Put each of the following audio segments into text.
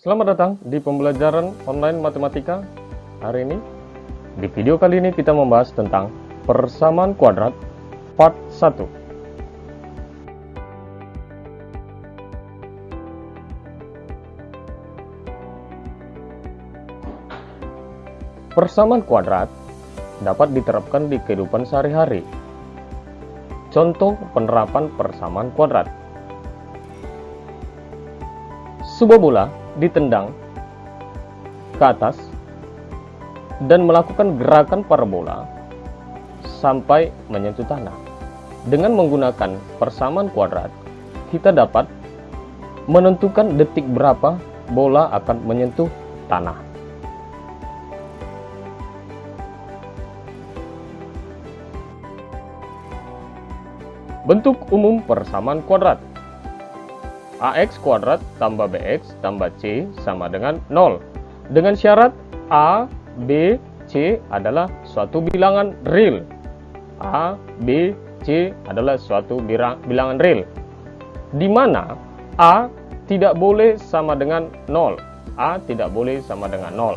Selamat datang di pembelajaran online matematika. Hari ini, di video kali ini kita membahas tentang persamaan kuadrat part 1. Persamaan kuadrat dapat diterapkan di kehidupan sehari-hari. Contoh penerapan persamaan kuadrat. Sebuah bola ditendang ke atas dan melakukan gerakan parabola sampai menyentuh tanah. Dengan menggunakan persamaan kuadrat, kita dapat menentukan detik berapa bola akan menyentuh tanah. Bentuk umum persamaan kuadrat: AX kuadrat tambah BX tambah C sama dengan 0. Dengan syarat A, B, C adalah suatu bilangan real. A, B, C adalah suatu bilangan real, di mana A tidak boleh sama dengan 0. A tidak boleh sama dengan 0.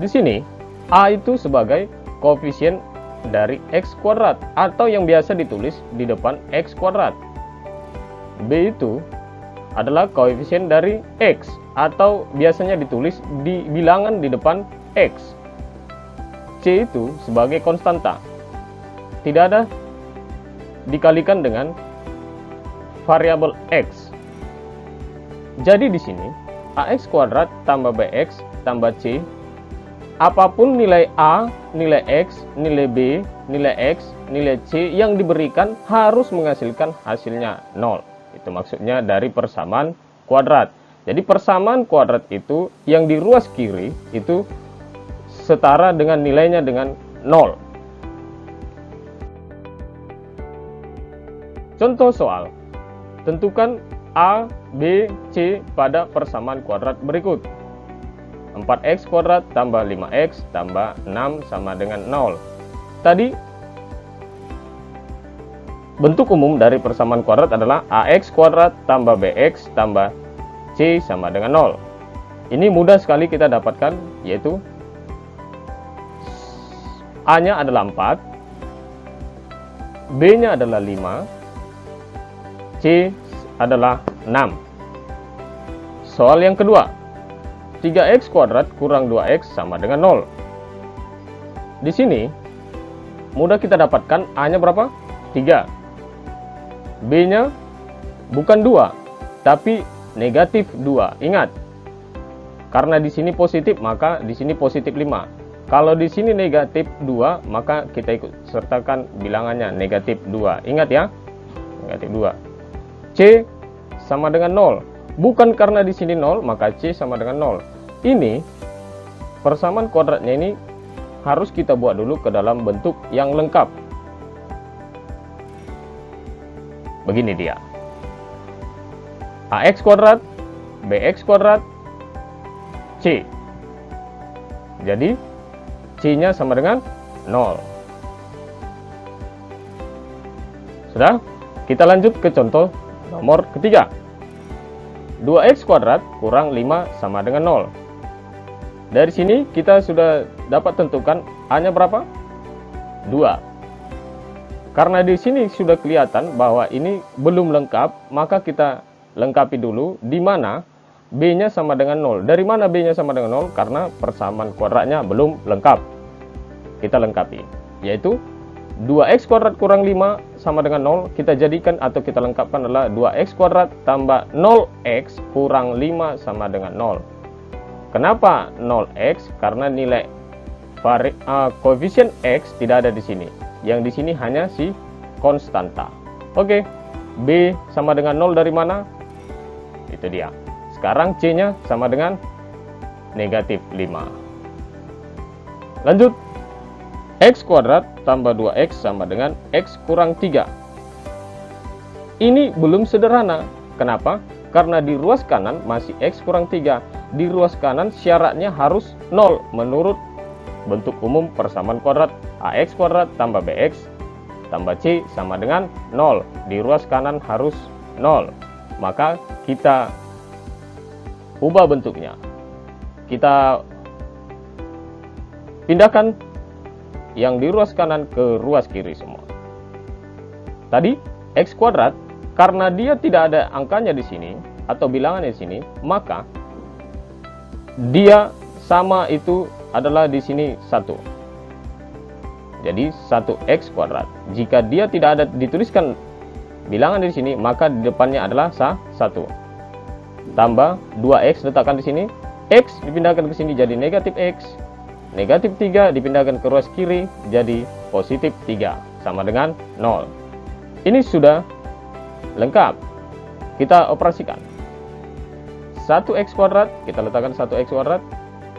Di sini A itu sebagai koefisien dari X kuadrat atau yang biasa ditulis di depan X kuadrat. B itu adalah koefisien dari X atau biasanya ditulis di bilangan di depan X. C itu sebagai konstanta, tidak ada dikalikan dengan variabel X. Jadi di sini AX kuadrat tambah BX tambah C, apapun nilai A, nilai X, nilai B, nilai X, nilai C yang diberikan harus menghasilkan hasilnya 0. Itu maksudnya dari persamaan kuadrat. Jadi persamaan kuadrat itu yang di ruas kiri itu setara dengan nilainya dengan 0. Contoh soal. Tentukan A, B, C pada persamaan kuadrat berikut. 4x kuadrat tambah 5x tambah 6 sama dengan 0. Tadi bentuk umum dari persamaan kuadrat adalah AX kuadrat tambah BX tambah C sama dengan 0. Ini mudah sekali kita dapatkan, yaitu A-nya adalah 4, B-nya adalah 5, C adalah 6. Soal yang kedua. 3x kuadrat kurang 2x sama dengan 0. Di sini mudah kita dapatkan A-nya berapa? 3. B-nya bukan 2, tapi negatif 2. Ingat, karena di sini positif, maka di sini positif 5. Kalau di sini negatif 2, maka kita ikut sertakan bilangannya negatif 2. Ingat ya, negatif 2. C sama dengan 0. Bukan karena di sini 0, maka C sama dengan 0. Ini persamaan kuadratnya ini harus kita buat dulu ke dalam bentuk yang lengkap. Begini dia. AX kuadrat, BX kuadrat, C. Jadi C-nya sama dengan 0. Sudah? Kita lanjut ke contoh nomor ketiga. 2x kuadrat kurang 5 sama dengan 0. Dari sini kita sudah dapat tentukan A-nya berapa? 2. Karena di sini sudah kelihatan bahwa ini belum lengkap, maka kita lengkapi dulu, di mana B-nya sama dengan 0. Dari mana B-nya sama dengan 0? Karena persamaan kuadratnya belum lengkap. Kita lengkapi, yaitu 2x kuadrat kurang 5 sama dengan 0, kita jadikan atau kita lengkapkan adalah 2x kuadrat tambah 0x kurang 5 sama dengan 0. Kenapa 0x? Karena nilai koefisien x tidak ada di sini. Yang di sini hanya si konstanta. Oke, B sama dengan 0 dari mana? Itu dia. Sekarang C-nya sama dengan negatif 5. Lanjut. X kuadrat tambah 2x sama dengan x kurang 3. Ini belum sederhana. Kenapa? Karena di ruas kanan masih x kurang 3. Di ruas kanan syaratnya harus 0 menurut bentuk umum persamaan kuadrat. AX kuadrat tambah BX tambah C sama dengan 0. Di ruas kanan harus 0. Maka kita ubah bentuknya. Kita pindahkan yang di ruas kanan ke ruas kiri semua. Tadi X kuadrat, karena dia tidak ada angkanya di sini atau bilangannya di sini, maka dia sama itu adalah di sini 1. Jadi 1x kuadrat. Jika dia tidak ada dituliskan bilangan di sini, maka di depannya adalah 1. Tambah 2x letakkan di sini, x dipindahkan ke sini jadi negatif x. Negatif 3 dipindahkan ke ruas kiri jadi positif 3 sama dengan 0. Ini sudah lengkap. Kita operasikan. 1x kuadrat, kita letakkan 1x kuadrat.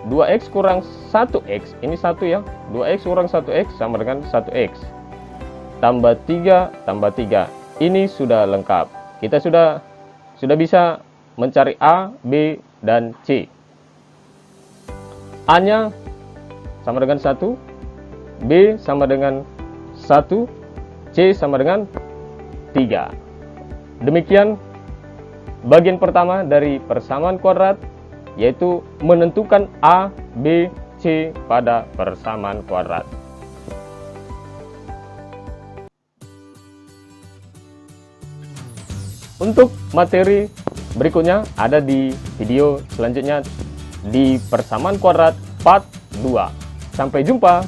2x kurang 1x, ini 1 ya. 2x kurang 1x sama dengan 1x. Tambah 3, tambah 3. Ini sudah lengkap. Kita sudah bisa mencari A, B, dan C. A-nya sama dengan 1, B sama dengan 1, C sama dengan 3. Demikian bagian pertama dari persamaan kuadrat, yaitu menentukan A, B, C pada persamaan kuadrat. Untuk materi berikutnya ada di video selanjutnya di persamaan kuadrat part 2. Sampai jumpa.